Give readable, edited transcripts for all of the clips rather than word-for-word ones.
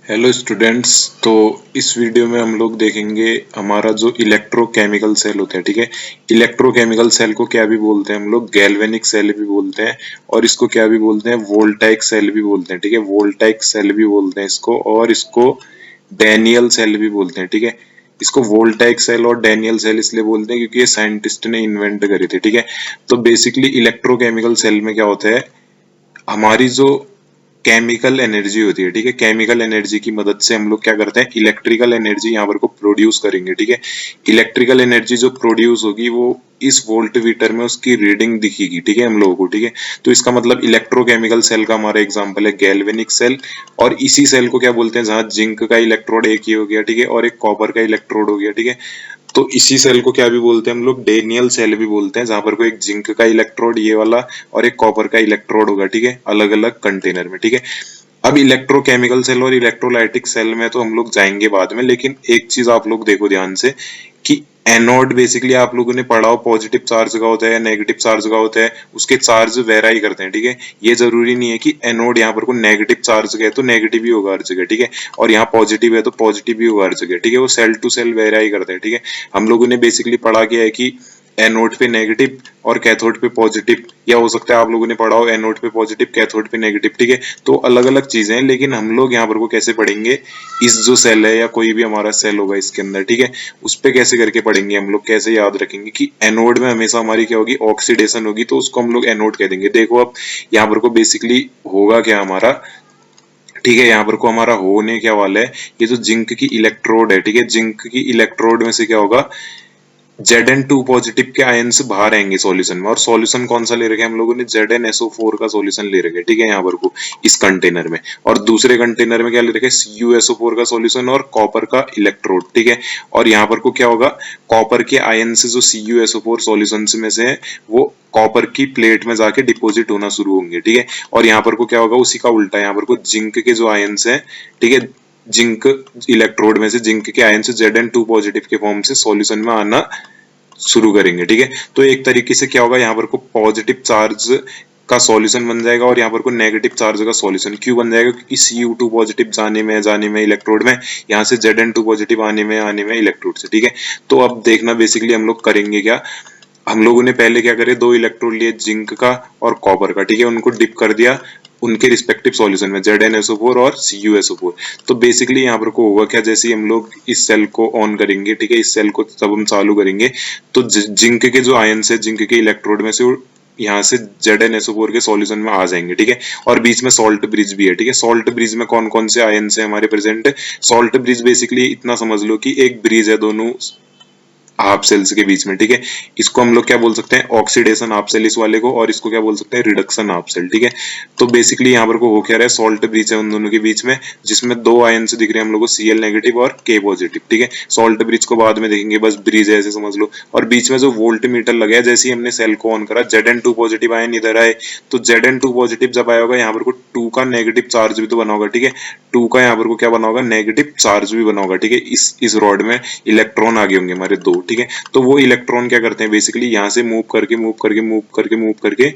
Hello students. तो इस video में हम लोग देखेंगे हमारा जो इलेक्ट्रोकेमिकल सेल होता है। ठीक है, इलेक्ट्रोकेमिकल सेल को क्या भी बोलते हैं हम लोग, गैल्वेनिक सेल भी बोलते हैं और इसको क्या भी बोलते हैं, वोल्टाइक सेल भी बोलते हैं। ठीक है, वोल्टाइक सेल भी बोलते हैं इसको, और इसको डैनियल सेल भी बोलते हैं। ठीक है, इसको वोल्टाइक सेल और डैनियल सेल इसलिए बोलते हैं क्योंकि ये साइंटिस्ट ने इन्वेंट करे थे। ठीक है, तो बेसिकली इलेक्ट्रोकेमिकल सेल में क्या होता है, हमारी जो केमिकल एनर्जी होती है, ठीक है, केमिकल एनर्जी की मदद से हम लोग क्या करते हैं, इलेक्ट्रिकल एनर्जी यहाँ पर को प्रोड्यूस करेंगे। ठीक है, इलेक्ट्रिकल एनर्जी जो प्रोड्यूस होगी वो इस वोल्ट मीटर में उसकी रीडिंग दिखेगी। ठीक है, हम लोगों को। ठीक है, तो इसका मतलब इलेक्ट्रोकेमिकल सेल का हमारा एग्जांपल है गैल्वेनिक सेल, और इसी सेल को क्या बोलते हैं, जहां जिंक का इलेक्ट्रोड एक ही हो गया, ठीक है, और एक कॉपर का इलेक्ट्रोड हो गया। ठीक है, तो इसी सेल को क्या भी बोलते हैं हम लोग, डेनियल सेल भी बोलते हैं, जहां पर कोई एक जिंक का इलेक्ट्रोड ये वाला और एक कॉपर का इलेक्ट्रोड होगा। ठीक है, अलग अलग कंटेनर में। ठीक है, अब इलेक्ट्रोकेमिकल सेल और इलेक्ट्रोलाइटिक सेल में तो हम लोग जाएंगे बाद में, लेकिन एक चीज आप लोग देखो ध्यान से कि एनोड बेसिकली आप लोगों ने पढ़ा हो, पॉजिटिव चार्ज का होता है या नेगेटिव चार्ज का होता है, उसके चार्ज वेराई करते हैं। ठीक है, ये जरूरी नहीं है कि एनोड यहाँ पर को नेगेटिव चार्ज का है तो नेगेटिव ही होगा हर जगह। ठीक है, और यहाँ पॉजिटिव है तो पॉजिटिव ही होगा हर जगह। ठीक है, वो सेल टू सेल वेराई करते हैं। ठीक है, हम लोगों ने बेसिकली पढ़ा क्या है कि एनोड पे नेगेटिव और कैथोड पे पॉजिटिव, या हो सकता है आप लोगों ने पढ़ा हो एनोड पे पॉजिटिव कैथोड पे नेगेटिव। ठीक है, तो अलग अलग चीजें हैं, लेकिन हम लोग यहाँ पर को कैसे पढ़ेंगे, इस जो सेल है या कोई भी हमारा सेल होगा इसके अंदर, ठीक है, उस पे कैसे करके पढ़ेंगे हम लोग, कैसे याद रखेंगे कि एनोड में हमेशा हमारी क्या होगी, ऑक्सीडेशन होगी, तो उसको हम लोग एनोड कह देंगे। देखो अब यहाँ पर को बेसिकली होगा क्या हमारा, ठीक है, यहाँ पर को हमारा होने क्या वाला है, ये जो जिंक की इलेक्ट्रोड है, ठीक है, जिंक की इलेक्ट्रोड में से क्या होगा, Zn2 पॉजिटिव के आयंस बाहर आएंगे सॉल्यूशन में, और सॉल्यूशन कौन सा ले रखे हैं हम लोगों ने, ZnSO4 का सॉल्यूशन ले रखे हैं। ठीक है, यहाँ पर को इस कंटेनर में, और दूसरे कंटेनर में क्या ले रखे हैं, CuSO4 का सॉल्यूशन और कॉपर का इलेक्ट्रोड। ठीक है, और यहाँ पर को क्या होगा, कॉपर के आयंस जो CuSO4 सॉल्यूशन में से है वो कॉपर की प्लेट में जाके डिपॉजिट होना शुरू होंगे। ठीक है, और यहाँ पर को क्या होगा, उसी का उल्टा, यहाँ पर को जिंक के जो आयंस है, ठीक है, जिंक इलेक्ट्रोड में से जिंक के आयन से Zn2 पॉजिटिव के फॉर्म से सॉल्यूशन में आना शुरू करेंगे। ठीक है, तो एक तरीके से क्या होगा, यहाँ पर को पॉजिटिव चार्ज का सॉल्यूशन बन जाएगा और यहाँ पर को नेगेटिव चार्ज का सॉल्यूशन क्यों बन जाएगा, क्योंकि Cu2 पॉजिटिव जाने में इलेक्ट्रोड में, यहाँ से Zn2 पॉजिटिव आने में इलेक्ट्रोड से। ठीक है, तो अब देखना बेसिकली हम लोग करेंगे क्या, हम लोगों ने पहले क्या करे, दो इलेक्ट्रोड लिए जिंक का और कॉपर का, ठीक है, उनको डिप कर दिया उनके रिस्पेक्टिव सॉल्यूशन में, ZnSO4 और CuSO4। तो बेसिकली यहाँ पर को होगा क्या, जैसे ही हम लोग इस सेल को ऑन करेंगे, ठीक है, इस सेल को जब हम चालू करेंगे तो जिंक के जो आयंस है जिंक के इलेक्ट्रोड में से यहाँ से ZnSO4 के सॉल्यूशन में आ जाएंगे। ठीक है, और बीच में सॉल्ट ब्रिज भी है। ठीक है, सॉल्ट ब्रिज में कौन कौन से आयंस है हमारे प्रेजेंट, सॉल्ट ब्रिज बेसिकली इतना समझ लो कि एक ब्रिज है दोनों हाफ सेल्स के बीच में। ठीक है, इसको हम लोग क्या बोल सकते हैं, ऑक्सीडेशन हाफ सेल इस वाले को, और इसको क्या बोल सकते हैं, रिडक्शन हाफ सेल। ठीक है, तो बेसिकली यहाँ पर को हो क्या रहा है, सॉल्ट ब्रिज है उन दोनों के बीच में, जिसमें दो आयन से दिख रहे हैं हम लोग को, Cl नेगेटिव और K पॉजिटिव। ठीक है, सॉल्ट ब्रिज को बाद में देखेंगे, बस ब्रिज है ऐसे समझ लो, और बीच में जो वोल्ट मीटर लगा है, जैसे ही हमने सेल को ऑन करा Zn2 पॉजिटिव आयन इधर आए, तो Zn2 पॉजिटिव जब आया होगा यहाँ पर को 2 का नेगेटिव चार्ज भी तो बना होगा। ठीक है, 2 का यहाँ पर को क्या बना होगा, नेगेटिव चार्ज भी बना होगा। ठीक है, इस रॉड में इलेक्ट्रॉन आगे होंगे हमारे दो। ठीक है, तो वो इलेक्ट्रॉन क्या करते हैं, बेसिकली यहाँ से मूव करके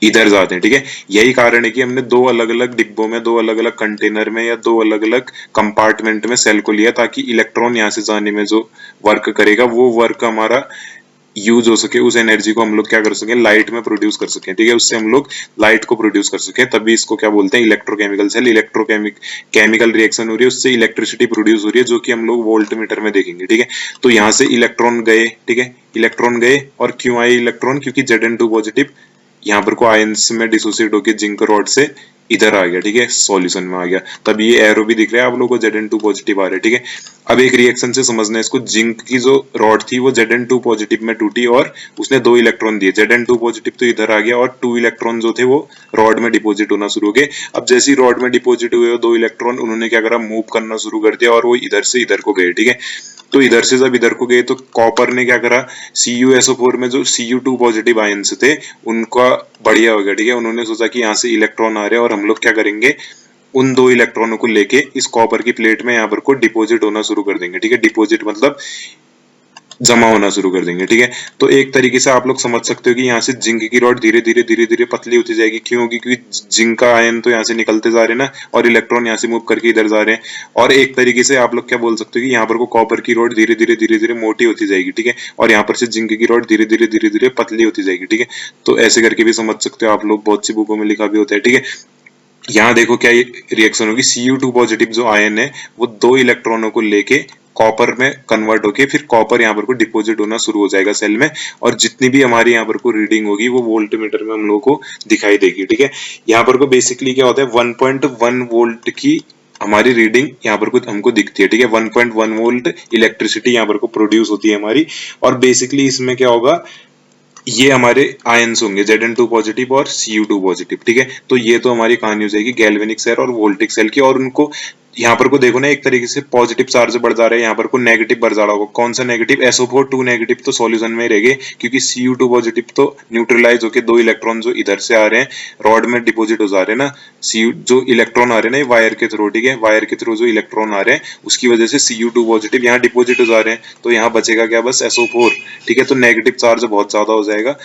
इधर जाते हैं। ठीक है, यही कारण है कि हमने दो अलग अलग डिब्बों में, दो अलग अलग कंटेनर में, या दो अलग अलग कंपार्टमेंट में सेल को लिया, ताकि इलेक्ट्रॉन यहाँ से जाने में जो वर्क करेगा वो वर्क हमारा यूज हो सके, उस एनर्जी को हम लोग क्या कर सके, लाइट में प्रोड्यूस कर सके। ठीक है, उससे हम लोग लाइट को प्रोड्यूस कर सके, तभी इसको क्या बोलते हैं, इलेक्ट्रोकेमिकल सेल। केमिकल रिएक्शन हो रही है, उससे इलेक्ट्रिसिटी प्रोड्यूस हो रही है, जो कि हम लोग वोल्ट मीटर में देखेंगे। ठीक है, तो यहाँ से इलेक्ट्रॉन गए, ठीक है, इलेक्ट्रॉन गए, और क्यों आए इलेक्ट्रॉन, क्योंकि Zn2 पॉजिटिव यहाँ पर को आयंस में डिसोसिएट होकर जिंक रॉड से इधर आ गया। ठीक है, सॉल्यूशन में आ गया, तब ये एरो भी दिख रहा है आप लोगों को, Zn2 पॉजिटिव आ रहा है। ठीक है, अब एक रिएक्शन से समझना है इसको, जिंक की जो रॉड थी वो Zn2 पॉजिटिव में टूटी और उसने दो इलेक्ट्रॉन दिए, Zn2 पॉजिटिव तो इधर आ गया और 2 इलेक्ट्रॉन जो थे वो रॉड में डिपॉजिट होना शुरू हो गए। अब जैसे ही रॉड में डिपॉजिट हुए दो इलेक्ट्रॉन, उन्होंने क्या करा, मूव करना शुरू कर दिया, और वो इधर से इधर को गए। ठीक है, तो इधर से जब इधर को गए तो कॉपर ने क्या करा, CuSO4 में जो Cu2 पॉजिटिव आयंस थे उनका बढ़िया हो गया। ठीक है, उन्होंने सोचा कि यहाँ से इलेक्ट्रॉन आ रहे हैं और हम लोग क्या करेंगे, उन दो इलेक्ट्रॉनों को लेके इस कॉपर की प्लेट में यहाँ पर को डिपॉजिट होना शुरू कर देंगे। ठीक है, डिपॉजिट मतलब जमा होना शुरू कर देंगे। ठीक है, तो एक तरीके से आप लोग समझ सकते हो कि यहाँ से जिंक की रॉड धीरे धीरे पतली होती जाएगी। क्यों होगी? क्योंकि जिंक का आयन तो यहाँ से निकलते जा रहे हैं ना, और इलेक्ट्रॉन यहाँ से मूव करके इधर जा रहे हैं। और एक तरीके से आप लोग क्या बोल सकते हो कि यहाँ पर को कॉपर की रॉड धीरे धीरे मोटी होती जाएगी। ठीक है, और यहाँ पर से जिंक की रॉड धीरे धीरे पतली होती जाएगी। ठीक है, तो ऐसे करके भी समझ सकते हो आप लोग, बहुत सी बुकों में लिखा भी होता है। ठीक है, यहाँ देखो क्या रिएक्शन होगी। Cu2 पॉजिटिव जो आयन है वो 2 इलेक्ट्रॉनों को लेके कॉपर में कन्वर्ट होके फिर कॉपर यहाँ पर को डिपॉजिट होना शुरू हो जाएगा सेल में, और जितनी भी हमारी यहाँ पर को रीडिंग होगी वो वोल्टमीटर में हम लोगों को दिखाई देगी। ठीक है, यहाँ पर को बेसिकली क्या होता है, 1.1 वोल्ट की हमारी रीडिंग यहाँ पर कुछ हमको दिखती है। ठीक है, 1.1 वोल्ट इलेक्ट्रिसिटी यहाँ पर को प्रोड्यूस होती है हमारी। और बेसिकली इसमें क्या होगा, ये हमारे आयंस होंगे Zn2 पॉजिटिव और Cu2 पॉजिटिव। ठीक है, तो ये तो हमारी कहानी हो जाएगी गैल्वेनिक सेल और वोल्टिक सेल की। और उनको यहाँ पर को देखो ना, एक तरीके से पॉजिटिव चार्ज बढ़ जा रहा है, यहाँ पर को नेगेटिव बढ़ जा रहा होगा। कौन सा नेगेटिव? SO4 2 नेगेटिव तो सॉल्यूशन में रहेंगे, क्योंकि Cu2 पॉजिटिव तो न्यूट्रलाइज होके 2 इलेक्ट्रॉन जो इधर से आ रहे हैं रॉड में डिपोजिट हो जा रहे हैं ना, जो इलेक्ट्रॉन आ रहे हैं ना वायर के थ्रू। ठीक है, वायर के थ्रू जो इलेक्ट्रॉन आ रहे हैं उसकी वजह से Cu2 पॉजिटिव यहाँ डिपोजिट हो जा रहे हैं, तो यहाँ बचेगा क्या? बस SO4। ठीक है, तो नेगेटिव चार्ज बहुत ज्यादा हो जाएगा।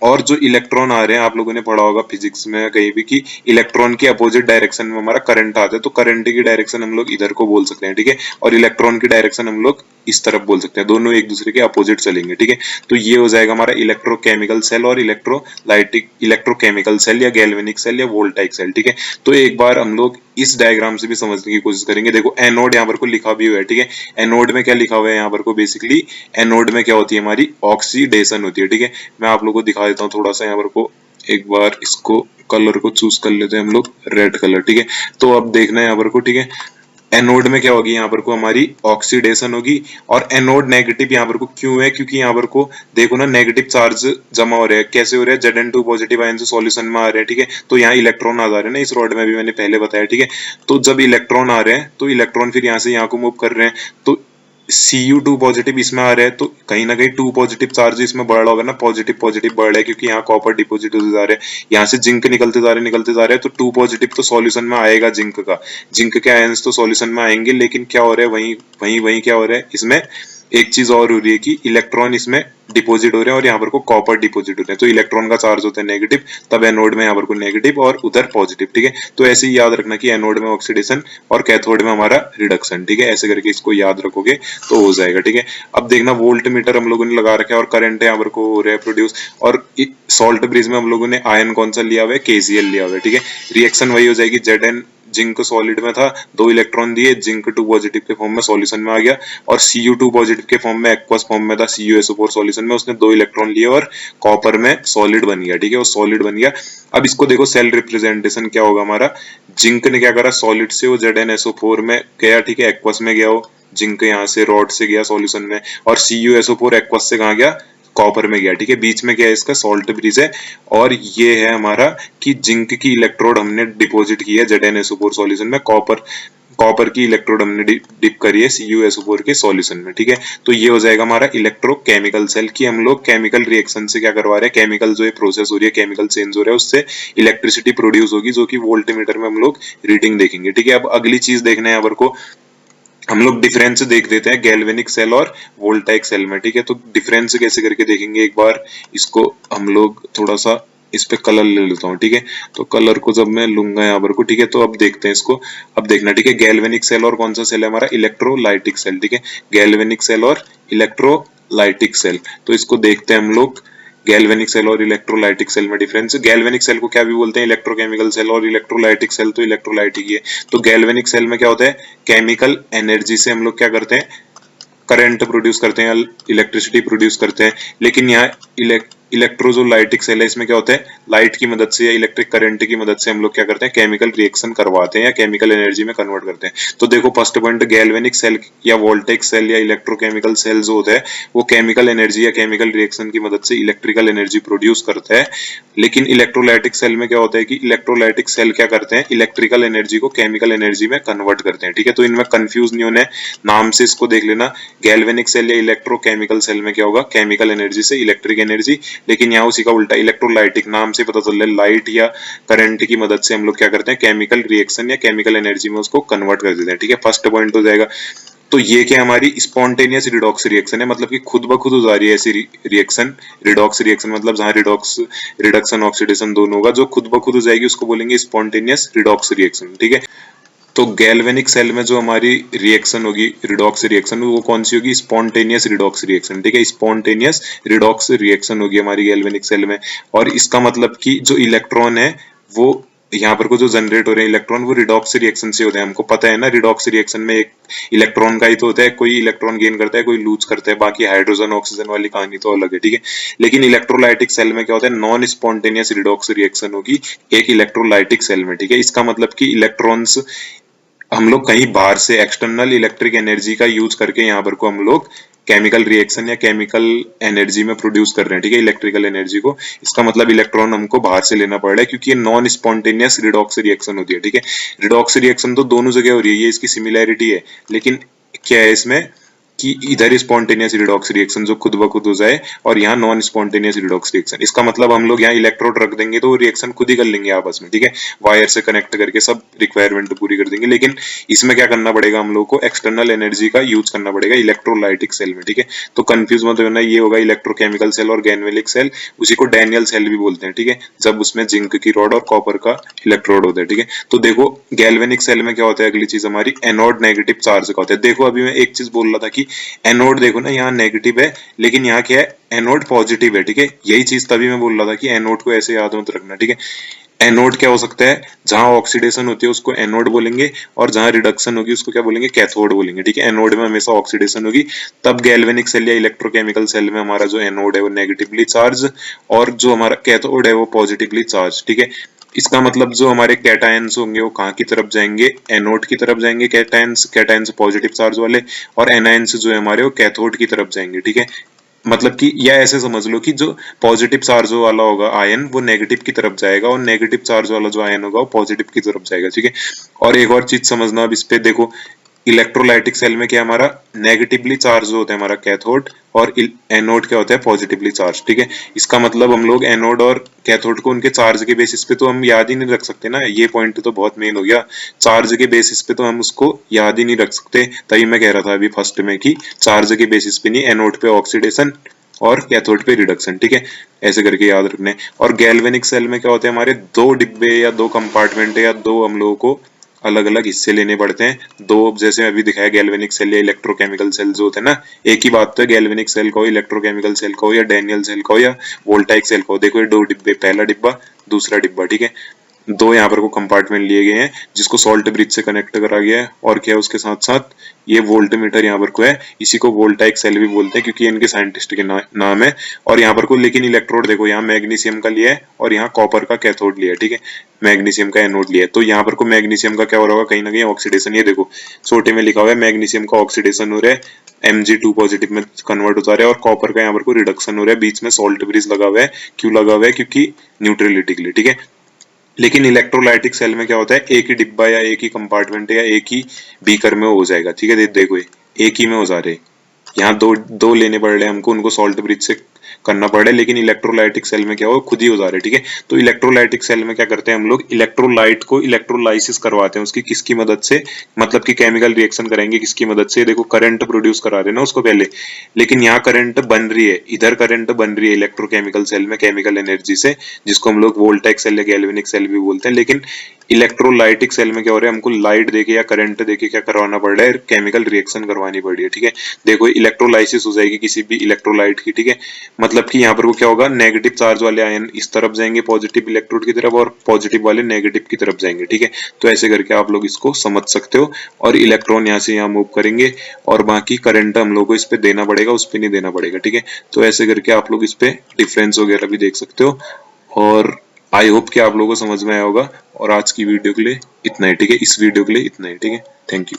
और जो इलेक्ट्रॉन आ रहे हैं, आप लोगों ने पढ़ा होगा फिजिक्स में कहीं भी कि इलेक्ट्रॉन की अपोजिट डायरेक्शन में हमारा करंट आता है, तो करंट की डायरेक्शन हम लोग इधर को बोल सकते हैं। ठीक है, और इलेक्ट्रॉन की डायरेक्शन हम लोग इस तरफ बोल सकते हैं, दोनों एक दूसरे के अपोजिट चलेंगे। ठीक है, तो ये हो जाएगा हमारा इलेक्ट्रोकेमिकल सेल और इलेक्ट्रोलाइटिक इलेक्ट्रोकेमिकल सेल या गैल्वेनिक सेल या वोल्टाइक सेल। ठीक है, तो एक बार हम लोग इस डायग्राम से भी समझने की कोशिश करेंगे। देखो एनोड यहाँ पर को लिखा भी हुआ है। ठीक है, एनोड में क्या लिखा हुआ है यहाँ पर को, बेसिकली एनोड में क्या होती है, हमारी ऑक्सीडेशन होती है। ठीक है, मैं आप लोगों को दिखा देता हूँ थोड़ा सा यहाँ पर को, एक बार इसको कलर को चूज कर लेते हैं हम लोग, रेड कलर। ठीक है, तो अब देखना है यहाँ पर को। ठीक है, एनोड में क्या होगी, यहाँ पर को हमारी ऑक्सीडेशन होगी। और एनोड नेगेटिव यहाँ पर को क्यों है? क्योंकि यहाँ पर को देखो ना, नेगेटिव चार्ज जमा हो रहे हैं। कैसे हो रहे हैं? Zn2 पॉजिटिव आयन से सॉल्यूशन में आ रहे हैं। ठीक है, तो यहाँ इलेक्ट्रॉन आ जा रहे हैं ना, इस रॉड में भी मैंने पहले बताया। ठीक है, तो जब इलेक्ट्रॉन आ रहे हैं तो इलेक्ट्रॉन फिर यहाँ से यहाँ को मूव कर रहे हैं, तो Cu2 पॉजिटिव इसमें आ रहा है, तो कहीं ना कहीं 2 पॉजिटिव चार्ज इसमें बढ़ रहा होगा ना, पॉजिटिव पॉजिटिव बढ़ रहा है, क्योंकि यहाँ कॉपर डिपोजिट होते जा रहे हैं, यहाँ से जिंक निकलते जा रहे हैं, तो 2 पॉजिटिव तो सॉल्यूशन में आएगा जिंक का, जिंक के आयंस तो सॉल्यूशन में आएंगे। लेकिन क्या हो रहा है, वहीं क्या हो रहा है इसमें, एक चीज और हो रही है कि इलेक्ट्रॉन इसमें डिपोजिट हो रहे हैं और यहाँ पर को कॉपर डिपोजिट हो रहे हैं, तो इलेक्ट्रॉन का चार्ज होता है नेगेटिव, तब एनोड में यहाँ पर को नेगेटिव और उधर पॉजिटिव। ठीक है, तो ऐसे ही याद रखना कि एनोड में ऑक्सीडेशन और कैथोड में हमारा रिडक्शन। ठीक है, ऐसे करके इसको याद रखोगे तो हो जाएगा। ठीक है, अब देखना वोल्ट मीटर हम लोगों ने लगा रखा है और करंट यहाँ पर को हो रहा है प्रोड्यूस। और सॉल्ट ब्रिज में हम लोगों ने आयन कौन सा लिया हुआ है? KCl लिया हुआ है। ठीक है, रिएक्शन वही हो जाएगी, Zn जिंक सॉलिड में था, 2 इलेक्ट्रॉन दिए, जिंक 2 पॉजिटिव के फॉर्म में सॉल्यूशन में आ गया, और Cu2 पॉजिटिव के फॉर्म में एक्वस फॉर्म में था, CuSO4 सॉल्यूशन में, उसने 2 इलेक्ट्रॉन लिए और कॉपर में सॉलिड बन गया। ठीक है, वो सॉलिड बन गया। अब इसको देखो सेल रिप्रेजेंटेशन क्या होगा हमारा, जिंक ने क्या करा, सॉलिड से वो ZnSO4 में गया। ठीक है, एक्वस में गया, वो जिंक यहाँ से रॉड से गया सॉल्यूशन में, और CuSO4 एक्वस से कहाँ गया? कॉपर में गया। ठीक है, बीच में क्या है इसका? सॉल्ट ब्रिज है। और ये है हमारा कि जिंक की इलेक्ट्रोड हमने डिपॉजिट की है ZnSO4 सॉल्यूशन में, कॉपर की इलेक्ट्रोड हमने डिप करी है CuSO4 के सॉल्यूशन में। ठीक है, तो ये हो जाएगा हमारा इलेक्ट्रोकेमिकल सेल की हम लोग केमिकल रिएक्शन से क्या करवा रहे हैं, केमिकल जो है प्रोसेस हो रही है, केमिकल चेंज हो रहा है, उससे इलेक्ट्रिसिटी प्रोड्यूस होगी, जो कि वोल्टमीटर में हम लोग रीडिंग देखेंगे। ठीक है, अब अगली चीज देखना है यहाँ पर को, हम लोग डिफरेंस देख देते हैं गैल्वेनिक सेल और वोल्टाइक सेल में। ठीक है, तो डिफरेंस कैसे करके देखेंगे, एक बार इसको हम लोग थोड़ा सा इस पे कलर ले लेता हूँ। ठीक है, तो कलर को जब मैं लूंगा यहाँ पर को, ठीक है, तो अब देखते हैं इसको। अब देखना, ठीक है, गैल्वेनिक सेल और कौन सा सेल है हमारा? Electrolytic cell. ठीक है, गैल्वेनिक सेल और इलेक्ट्रोलाइटिक सेल, तो इसको देखते हैं हम लोग। गैल्वेनिक सेल और इलेक्ट्रोलाइटिक सेल में डिफरेंस, गैल्वेनिक सेल को क्या भी बोलते हैं? इलेक्ट्रोकेमिकल सेल, और इलेक्ट्रोलाइटिक सेल तो इलेक्ट्रोलाइटिक ही है। तो गैल्वेनिक सेल में क्या होता है, केमिकल एनर्जी से हम लोग क्या करते हैं, करंट प्रोड्यूस करते हैं, इलेक्ट्रिसिटी प्रोड्यूस करते हैं। लेकिन यहाँ इलेक्ट्रोलाइटिक सेल है, इसमें क्या होता है, लाइट की मदद से या इलेक्ट्रिक करंट की मदद से हम लोग क्या करते हैं, केमिकल रिएक्शन करवाते हैं या केमिकल एनर्जी में कन्वर्ट करते हैं। तो देखो फर्स्ट पॉइंट, गैल्वेनिक सेल या वोल्टेक सेल या इलेक्ट्रोकेमिकल सेल जो होता है वो केमिकल एनर्जी या केमिकल रिएक्शन की मदद से इलेक्ट्रिकल एनर्जी प्रोड्यूस करता है। लेकिन इलेक्ट्रोलाइटिक सेल में क्या होता है कि इलेक्ट्रोलाइटिक सेल क्या करते हैं, इलेक्ट्रिकल एनर्जी को केमिकल एनर्जी में कन्वर्ट करते हैं। ठीक है, तो इनमें कंफ्यूज नहीं होना है, नाम से इसको देख लेना। गैल्वेनिक सेल या इलेक्ट्रोकेमिकल सेल में क्या होगा, केमिकल एनर्जी से इलेक्ट्रिक एनर्जी। लेकिन यहाँ उसी का उल्टा, इलेक्ट्रोलाइटिक नाम से पता चल रहा है, लाइट या करंट की मदद से हम लोग क्या करते हैं, केमिकल रिएक्शन या केमिकल एनर्जी में उसको कन्वर्ट कर देते हैं। ठीक है, फर्स्ट पॉइंट हो जाएगा। तो ये क्या हमारी स्पॉन्टेनियस रिडॉक्स रिएक्शन है, मतलब कि खुद ब खुद हो जा रही है ऐसी रिएक्शन। रिडॉक्स रिएक्शन मतलब जहां रिडक्शन ऑक्सीडेशन दोनों होगा, जो खुद ब खुद हो जाएगी उसको बोलेंगे स्पॉन्टेनियस रिडॉक्स रिएक्शन, ठीक है। तो गैल्वेनिक सेल में जो हमारी रिएक्शन होगी रिडॉक्स रिएक्शन, वो कौन सी होगी? स्पॉन्टेनियस रिडॉक्स रिएक्शन, ठीक है। स्पॉन्टेनियस रिडॉक्स रिएक्शन होगी हमारी गैल्वेनिक सेल में। और इसका मतलब कि जो इलेक्ट्रॉन है वो यहाँ पर को जो जनरेट हो रहे हैं इलेक्ट्रॉन, वो रिडॉक्स रिएक्शन से होते हैं। हमको पता है ना, रिडॉक्स रिएक्शन में एक इलेक्ट्रॉन का ही तो होता है, कोई इलेक्ट्रॉन गेन करता है, कोई लूज करता है, बाकी हाइड्रोजन ऑक्सीजन वाली कहानी तो अलग है, ठीक है। लेकिन इलेक्ट्रोलाइटिक सेल में क्या होता है? नॉन स्पॉन्टेनियस रिडॉक्स रिएक्शन होगी एक इलेक्ट्रोलाइटिक सेल में, ठीक है। इसका मतलब कि इलेक्ट्रॉन्स हम लोग कहीं बाहर से एक्सटर्नल इलेक्ट्रिक एनर्जी का यूज करके यहाँ पर को हम लोग केमिकल रिएक्शन या केमिकल एनर्जी में प्रोड्यूस कर रहे हैं, ठीक है, इलेक्ट्रिकल एनर्जी को। इसका मतलब इलेक्ट्रॉन हमको बाहर से लेना पड़ रहा है, क्योंकि ये नॉन स्पॉन्टेनियस रिडॉक्स रिएक्शन होती है, ठीक है। रिडॉक्स रिएक्शन तो दोनों जगह हो रही है, ये इसकी सिमिलैरिटी है। लेकिन क्या है इसमें कि इधर स्पॉन्टेनियस रिडॉक्स रिएक्शन जो खुद ब खुद हो जाए, और यहाँ नॉन स्पॉन्टेनियस रिडॉक्स रिएक्शन। इसका मतलब हम लोग यहाँ इलेक्ट्रोड रख देंगे तो वो रिएक्शन खुद ही कर लेंगे आपस में, ठीक है। वायर से कनेक्ट करके सब रिक्वायरमेंट पूरी कर देंगे। लेकिन इसमें क्या करना पड़ेगा हम लोग को? एक्सटर्नल एनर्जी का यूज करना पड़ेगा इलेक्ट्रोलाइटिक सेल में, ठीक है। तो कंफ्यूज मत होना, ये होगा इलेक्ट्रोकेमिकल सेल और गैल्वेनिक सेल, उसी को डैनियल सेल भी बोलते हैं, ठीक है, जब उसमें जिंक की रॉड और कॉपर का इलेक्ट्रोड होता है, ठीक है। तो देखो गैल्वेनिक सेल में क्या होता है, अगली चीज हमारी एनोड नेगेटिव चार्ज का होता है। देखो अभी मैं एक चीज बोल रहा था कि एनोड देखो ना यहाँ नेगेटिव है, लेकिन यहाँ क्या है? एनोड पॉजिटिव है, ठीक है। यही चीज तभी मैं बोल रहा था कि एनोड को ऐसे याद मत रखना, ठीक है। एनोड क्या हो सकता है? जहां ऑक्सीडेशन होती है उसको एनोड बोलेंगे, और जहां रिडक्शन होगी उसको क्या बोलेंगे? कैथोड बोलेंगे, ठीक है। एनोड में हमेशा ऑक्सीडेशन होगी, तब गैल्वेनिक सेल या इलेक्ट्रोकेमिकल सेल में हमारा जो एनोड है वो नेगेटिवली चार्ज, और जो हमारा कैथोड है वो पॉजिटिवली चार्ज, ठीक है। इसका मतलब जो हमारे कैटायंस होंगे वो कहाँ की तरफ जाएंगे? एनोड की तरफ जाएंगे कैटायंस पॉजिटिव चार्ज वाले, और एनायंस जो है हमारे वो कैथोड की तरफ जाएंगे, ठीक है। मतलब कि या ऐसे समझ लो कि जो पॉजिटिव चार्ज वाला होगा आयन वो नेगेटिव की तरफ जाएगा, और नेगेटिव चार्ज वाला जो आयन होगा वो पॉजिटिव की तरफ जाएगा, ठीक है। और एक और चीज समझना अब इस पे देखो, इलेक्ट्रोलाइटिक सेल में क्या हमारा नेगेटिवली चार्ज होता है हमारा कैथोड, और एनोड क्या होता है? पॉजिटिवली चार्ज, ठीक है। इसका मतलब हम लोग एनोड और कैथोड को उनके चार्ज के बेसिस पे तो हम याद ही नहीं रख सकते ना, ये पॉइंट तो बहुत मेन हो गया। चार्ज के बेसिस पे तो हम उसको याद ही नहीं रख सकते, तभी मैं कह रहा था अभी फर्स्ट में कि चार्ज के बेसिस पे नहीं, एनोड पे ऑक्सीडेशन और कैथोड पे रिडक्शन, ठीक है, ऐसे करके याद रखने। और गैल्वेनिक सेल में क्या होता है? हमारे दो डिब्बे या दो कंपार्टमेंट या दो हम लोगों को अलग अलग हिस्से लेने पड़ते हैं। दो जैसे अभी दिखाया गैल्वेनिक सेल या इलेक्ट्रोकेमिकल सेल जो होते हैं ना, एक ही बात तो है, गैल्वेनिक सेल का हो, इलेक्ट्रोकेमिकल सेल का हो, या डैनियल सेल का हो, या वोल्टाइक सेल का हो। देखो ये दो डिब्बे, पहला डिब्बा दूसरा डिब्बा, ठीक है। दो यहाँ पर को कंपार्टमेंट लिए गए हैं जिसको सॉल्ट ब्रिज से कनेक्ट करा गया है, और क्या है उसके साथ साथ ये वोल्ट मीटर यहाँ पर को है, इसी को वोल्टाइक सेल भी बोलते हैं क्योंकि इनके साइंटिस्ट के नाम है। और यहाँ पर को लेकिन इलेक्ट्रोड देखो, यहाँ मैग्नीशियम का लिया है और यहाँ कॉपर का कैथोड लिया है, ठीक है, मैग्नीशियम का एनोड लिया है। तो यहाँ पर को मैग्नीशियम का क्या हो रहा होगा? कहीं ना कहीं ऑक्सीडेशन, ये देखो छोटे में लिखा हुआ है मैग्नीशियम का ऑक्सीडेशन हो रहा है, Mg2 पॉजिटिव में कन्वर्ट होता है, और कॉपर का यहाँ पर को रिडक्शन हो रहा है, बीच में सॉल्ट ब्रिज लगा हुआ है। क्यों लगा हुआ है? क्योंकि न्यूट्रलिटी के लिए, ठीक है। लेकिन इलेक्ट्रोलाइटिक सेल में क्या होता है? एक ही डिब्बा या एक ही कंपार्टमेंट या एक ही बीकर में हो जाएगा, ठीक है। देखो ये एक ही में हो जा रहे, यहाँ दो दो लेने पड़ रहे हैं हमको, उनको सॉल्ट ब्रिज से करना पड़ रहा है। लेकिन इलेक्ट्रोलाइटिक सेल में क्या हो? खुद ही हो जा रहे, ठीक है। तो इलेक्ट्रोलाइटिक सेल में क्या करते हैं हम लोग? इलेक्ट्रोलाइट को इलेक्ट्रोलाइसिस करवाते हैं उसकी, किसकी मदद से? मतलब कि केमिकल रिएक्शन कराएंगे किसकी मदद से? देखो करंट प्रोड्यूस करा रहे हैं ना उसको पहले, लेकिन यहाँ करंट बन रही है, इधर करंट बन रही है इलेक्ट्रोकेमिकल सेल में केमिकल एनर्जी से, जिसको हम लोग वोल्टाइक सेल या गैल्वेनिक सेल भी बोलते हैं। लेकिन इलेक्ट्रोलाइटिक सेल में क्या हो रहा है? हमको लाइट देके या करंट देके क्या करवाना पड़ रहा है? केमिकल रिएक्शन करवानी पड़ रही है, ठीक है। देखो इलेक्ट्रोलाइसिस हो जाएगी किसी भी इलेक्ट्रोलाइट की, ठीक है। मतलब कि यहाँ पर वो क्या होगा? नेगेटिव चार्ज वाले आयन इस तरफ जाएंगे पॉजिटिव इलेक्ट्रोड की तरफ, और पॉजिटिव वाले नेगेटिव की तरफ जाएंगे, ठीक है। तो ऐसे करके आप लोग इसको समझ सकते हो। और इलेक्ट्रॉन यहाँ से यहाँ मूव करेंगे, और बाकी करंट हम लोग को इस पे देना पड़ेगा, उस पे नहीं देना पड़ेगा, ठीक है। तो ऐसे करके आप लोग इस पे डिफरेंस वगैरह भी देख सकते हो। और आई होप कि आप लोगों को समझ में आया होगा। और आज की वीडियो के लिए इतना ही, ठीक है, इस वीडियो के लिए इतना ही, ठीक है। Thank you.